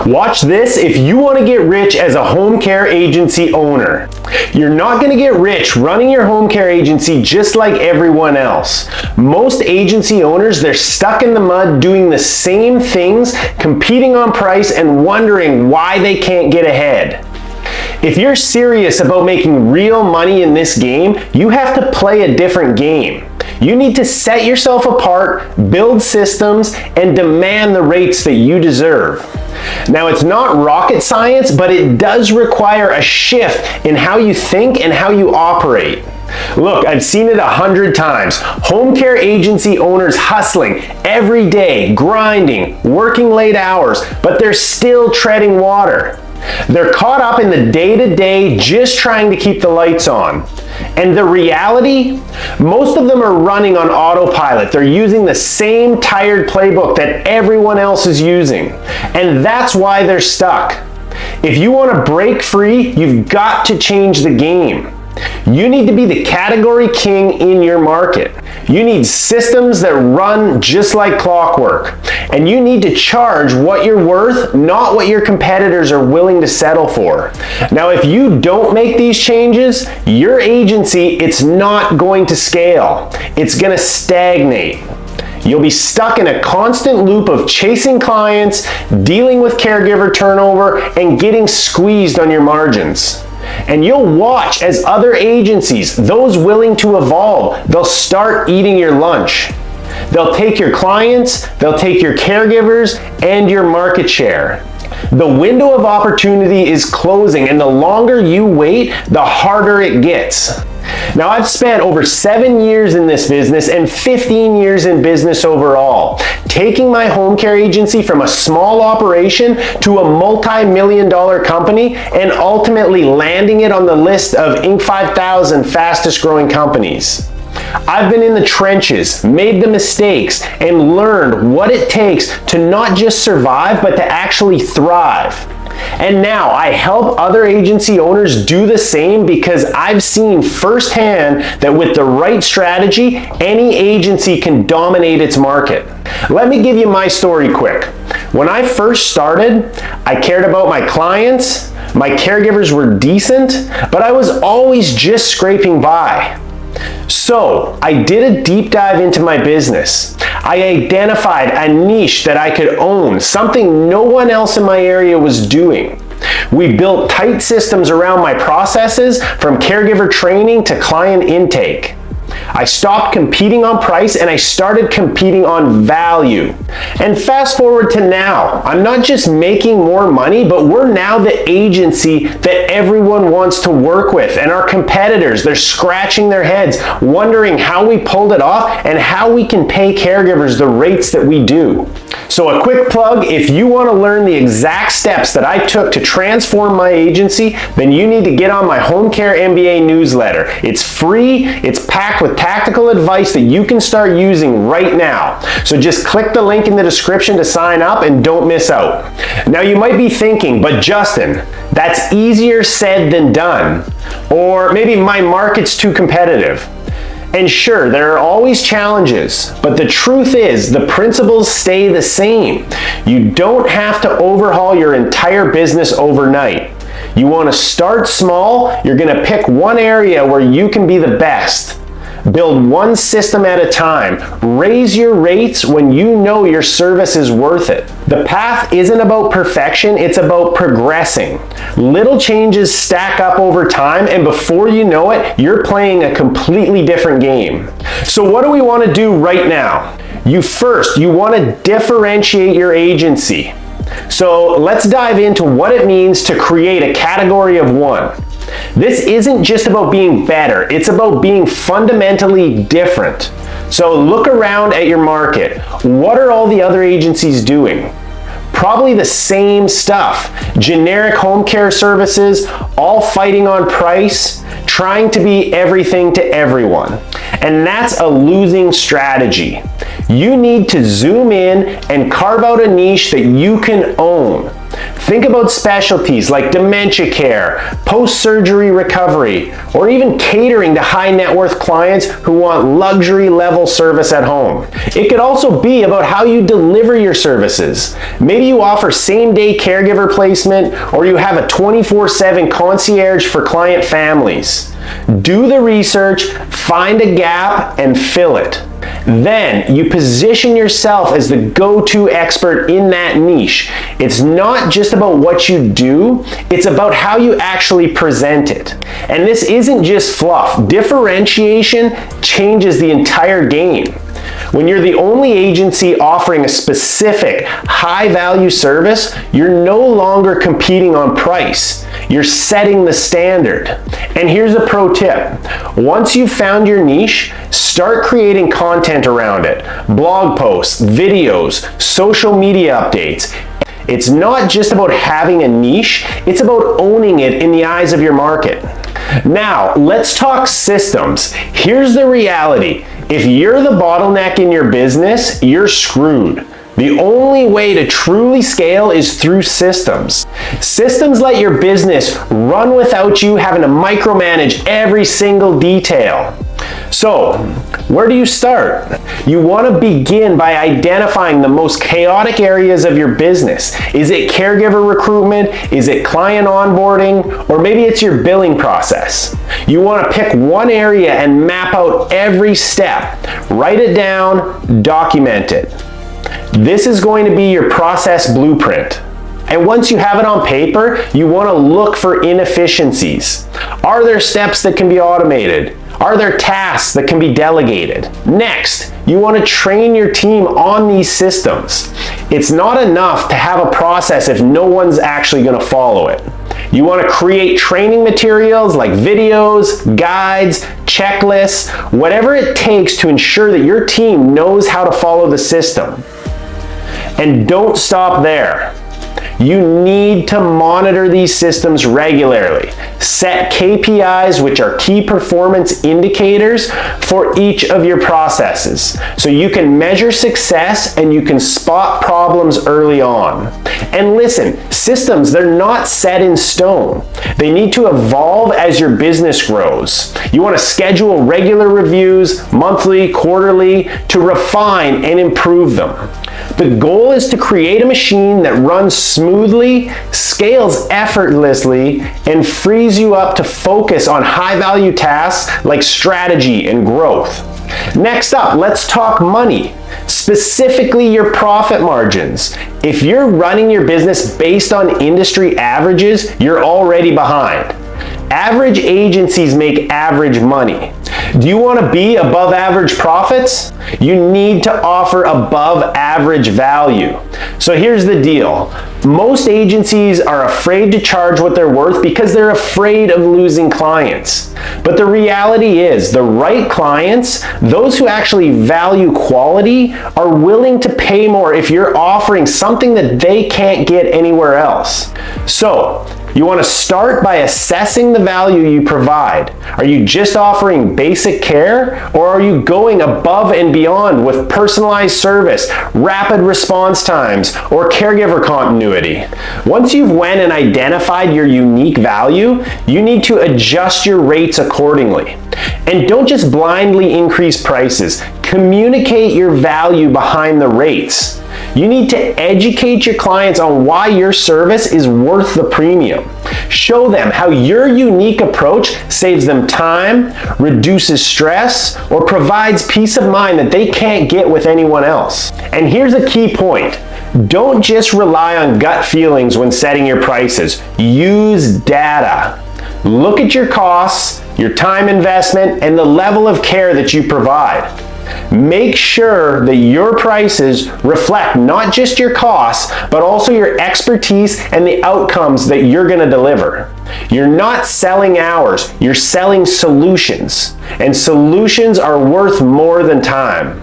Watch this if you want to get rich as a home care agency owner. You're not going to get rich running your home care agency just like everyone else. Most agency owners, they're stuck in the mud doing the same things, competing on price and wondering why they can't get ahead. If you're serious about making real money in this game, you have to play a different game. You need to set yourself apart, build systems, and demand the rates that you deserve. Now, it's not rocket science, but it does require a shift in how you think and how you operate. Look, I've seen it 100 times. Home care agency owners hustling every day, grinding, working late hours, but they're still treading water. They're caught up in the day-to-day, just trying to keep the lights on. And the reality, most of them are running on autopilot. They're using the same tired playbook that everyone else is using. And that's why they're stuck. If you want to break free, you've got to change the game. You need to be the category king in your market. You need systems that run just like clockwork. And you need to charge what you're worth, not what your competitors are willing to settle for. Now, if you don't make these changes, your agency, it's not going to scale. It's going to stagnate. You'll be stuck in a constant loop of chasing clients, dealing with caregiver turnover, and getting squeezed on your margins. And you'll watch as other agencies, those willing to evolve, they'll start eating your lunch. They'll take your clients, they'll take your caregivers, and your market share. The window of opportunity is closing, and the longer you wait, the harder it gets. Now, I've spent over 7 years in this business and 15 years in business overall, taking my home care agency from a small operation to a multi-million-dollar company and ultimately landing it on the list of Inc. 5000 fastest growing companies. I've been in the trenches, made the mistakes, and learned what it takes to not just survive, but to actually thrive. And now I help other agency owners do the same because I've seen firsthand that with the right strategy, any agency can dominate its market. Let me give you my story quick. When I first started, I cared about my clients, my caregivers were decent, but I was always just scraping by. So I did a deep dive into my business. I identified a niche that I could own, something no one else in my area was doing. We built tight systems around my processes, from caregiver training to client intake. I stopped competing on price and I started competing on value. And fast forward to now, I'm not just making more money, but we're now the agency that everyone wants to work with. And our competitors, they're scratching their heads, wondering how we pulled it off and how we can pay caregivers the rates that we do. So a quick plug, if you want to learn the exact steps that I took to transform my agency, then you need to get on my Home Care MBA newsletter. It's free, it's packed with tactical advice that you can start using right now. So just click the link in the description to sign up and don't miss out. Now you might be thinking, but Justin, that's easier said than done. Or maybe my market's too competitive. And sure, there are always challenges, but the truth is the principles stay the same. You don't have to overhaul your entire business overnight. You want to start small. You're going to pick one area where you can be the best. Build one system at a time. Raise your rates when you know your service is worth it. The path isn't about perfection, it's about progressing. Little changes stack up over time, and before you know it, you're playing a completely different game. So what do we want to do right now? You want to differentiate your agency. So let's dive into what it means to create a category of one. This isn't just about being better, it's about being fundamentally different. So look around at your market. What are all the other agencies doing? Probably the same stuff. Generic home care services, all fighting on price, trying to be everything to everyone. And that's a losing strategy. You need to zoom in and carve out a niche that you can own. Think about specialties like dementia care, post-surgery recovery, or even catering to high net worth clients who want luxury level service at home. It could also be about how you deliver your services. Maybe you offer same-day caregiver placement, or you have a 24/7 concierge for client families. Do the research, find a gap, and fill it. Then you position yourself as the go-to expert in that niche. It's not just about what you do, it's about how you actually present it. And this isn't just fluff. Differentiation changes the entire game. When you're the only agency offering a specific high-value service, you're no longer competing on price. You're setting the standard. And here's a pro tip. Once you've found your niche, start creating content around it. Blog posts, videos, social media updates. It's not just about having a niche, it's about owning it in the eyes of your market. Now, let's talk systems. Here's the reality. If you're the bottleneck in your business, you're screwed. The only way to truly scale is through systems. Systems let your business run without you having to micromanage every single detail. So, where do you start? You want to begin by identifying the most chaotic areas of your business. Is it caregiver recruitment? Is it client onboarding? Or maybe it's your billing process. You want to pick one area and map out every step. Write it down, document it. This is going to be your process blueprint. And once you have it on paper, you want to look for inefficiencies. Are there steps that can be automated? Are there tasks that can be delegated? Next, you want to train your team on these systems. It's not enough to have a process if no one's actually going to follow it. You want to create training materials like videos, guides, checklists, whatever it takes to ensure that your team knows how to follow the system. And don't stop there. You need to monitor these systems regularly. Set KPIs, which are key performance indicators, for each of your processes. So you can measure success and you can spot problems early on. And listen, systems, they're not set in stone. They need to evolve as your business grows. You want to schedule regular reviews, monthly, quarterly, to refine and improve them. The goal is to create a machine that runs smoothly, scales effortlessly, and frees you up to focus on high-value tasks like strategy and growth. Next up, let's talk money, specifically your profit margins. If you're running your business based on industry averages, you're already behind. Average agencies make average money. Do you want to be above average profits? You need to offer above average value. So here's the deal. Most agencies are afraid to charge what they're worth because they're afraid of losing clients. But the reality is, the right clients, those who actually value quality, are willing to pay more if you're offering something that they can't get anywhere else. So, you want to start by assessing the value you provide. Are you just offering basic care, or are you going above and beyond with personalized service, rapid response times, or caregiver continuity? Once you've went and identified your unique value, you need to adjust your rates accordingly. And don't just blindly increase prices. Communicate your value behind the rates. You need to educate your clients on why your service is worth the premium. Show them how your unique approach saves them time, reduces stress, or provides peace of mind that they can't get with anyone else. And here's a key point. Don't just rely on gut feelings when setting your prices. Use data. Look at your costs, your time investment, and the level of care that you provide. Make sure that your prices reflect not just your costs, but also your expertise and the outcomes that you're going to deliver. You're not selling hours, you're selling solutions. And solutions are worth more than time.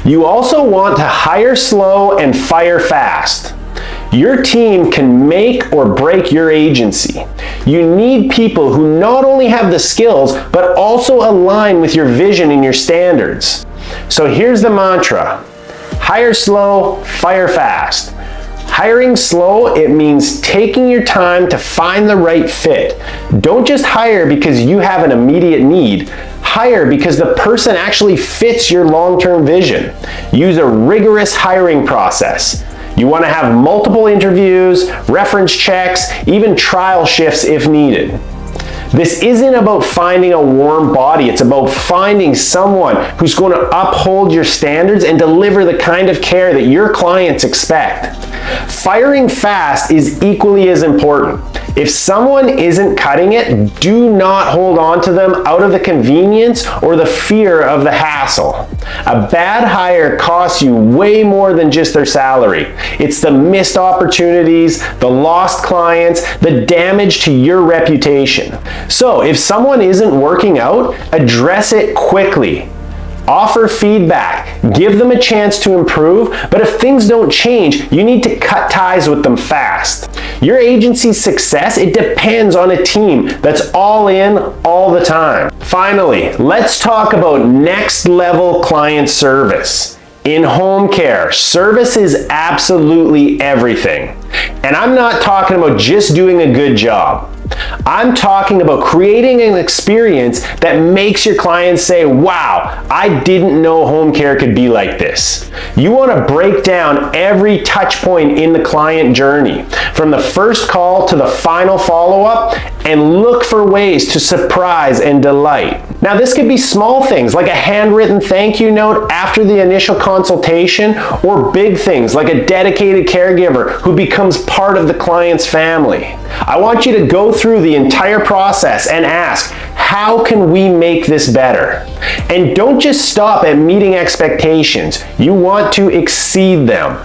You also want to hire slow and fire fast. Your team can make or break your agency. You need people who not only have the skills, but also align with your vision and your standards. So here's the mantra. Hire slow, fire fast. Hiring slow, it means taking your time to find the right fit. Don't just hire because you have an immediate need. Hire because the person actually fits your long-term vision. Use a rigorous hiring process. You want to have multiple interviews, reference checks, even trial shifts if needed. This isn't about finding a warm body, it's about finding someone who's going to uphold your standards and deliver the kind of care that your clients expect. Firing fast is equally as important. If someone isn't cutting it, do not hold on to them out of the convenience or the fear of the hassle. A bad hire costs you way more than just their salary. It's the missed opportunities, the lost clients, the damage to your reputation. So if someone isn't working out, address it quickly. Offer feedback, give them a chance to improve, but if things don't change, you need to cut ties with them fast. Your agency's success, it depends on a team that's all in all the time. Finally, let's talk about next level client service. In home care, service is absolutely everything. And I'm not talking about just doing a good job. I'm talking about creating an experience that makes your clients say, wow, I didn't know home care could be like this. You want to break down every touch point in the client journey, from the first call to the final follow-up, and look for ways to surprise and delight. Now, this could be small things like a handwritten thank you note after the initial consultation, or big things like a dedicated caregiver who becomes part of the client's family. I want you to go through the entire process and ask, how can we make this better? And don't just stop at meeting expectations. You want to exceed them.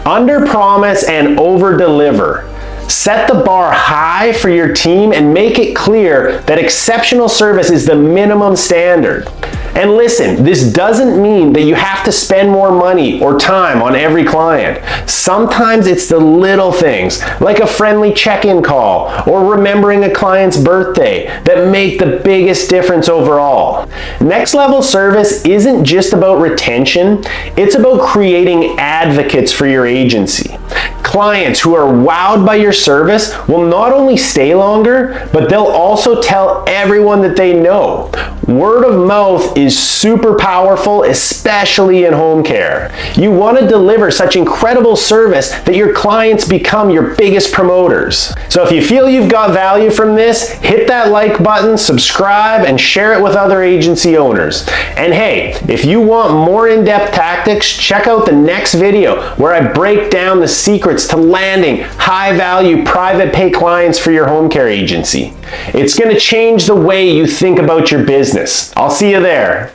Under-promise and over-deliver. Set the bar high for your team and make it clear that exceptional service is the minimum standard. And listen, this doesn't mean that you have to spend more money or time on every client. Sometimes it's the little things, like a friendly check-in call or remembering a client's birthday, that make the biggest difference overall. Next level service isn't just about retention, it's about creating advocates for your agency. Clients who are wowed by your service will not only stay longer, but they'll also tell everyone that they know. Word of mouth is super powerful, especially in home care. You want to deliver such incredible service that your clients become your biggest promoters. So if you feel you've got value from this, hit that like button, subscribe, and share it with other agency owners. And hey, if you want more in-depth tactics, check out the next video where I break down the secrets to landing high-value private pay clients for your home care agency. It's going to change the way you think about your business. I'll see you there.